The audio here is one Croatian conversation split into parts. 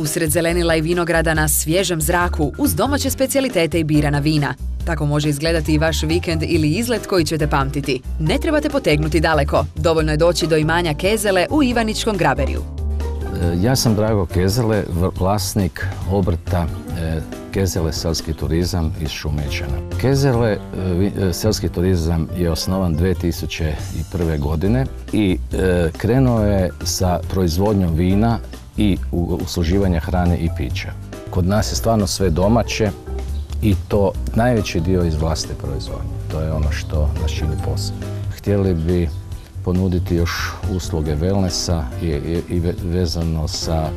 Usred zelenila i vinograda na svježem zraku uz domaće specijalitete i birana vina. Tako može izgledati i vaš vikend ili izlet koji ćete pamtiti. Ne trebate potegnuti daleko. Dovoljno je doći do imanja Kezele u Ivaničkom Graberju. Ja sam Drago Kezele, vlasnik obrta Kezele selski turizam iz Šumećana. Kezele selski turizam je osnovan 2001. godine i krenuo je sa proizvodnjom vina i usluživanja hrane i pića. Kod nas je stvarno sve domaće i to najveći dio iz vlastite proizvodnje. To je ono što nas čini posebno. Htjeli bi ponuditi još usluge wellnessa i vezano sa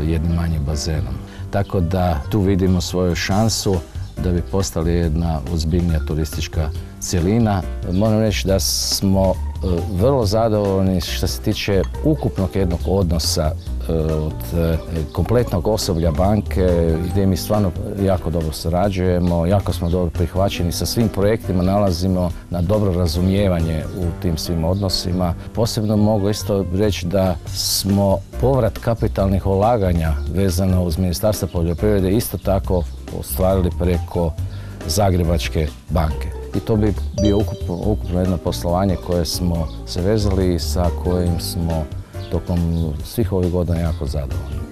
jednim manjim bazenom. Tako da tu vidimo svoju šansu da bi postali jedna ozbiljnija turistička cjelina. Moram reći da smo vrlo zadovoljni što se tiče ukupnog jednog odnosa od kompletnog osoblja banke, gdje mi stvarno jako dobro surađujemo, jako smo dobro prihvaćeni sa svim projektima, nalazimo na dobro razumijevanje u tim svim odnosima. Posebno mogu isto reći da smo povrat kapitalnih ulaganja vezano uz Ministarstvo poljoprivrede isto tako ostvarili preko Zagrebačke banke. I to bi bio ukupno jedno poslovanje koje smo se vezali i sa kojim smo tokom svih ovih godina jako zadovoljni.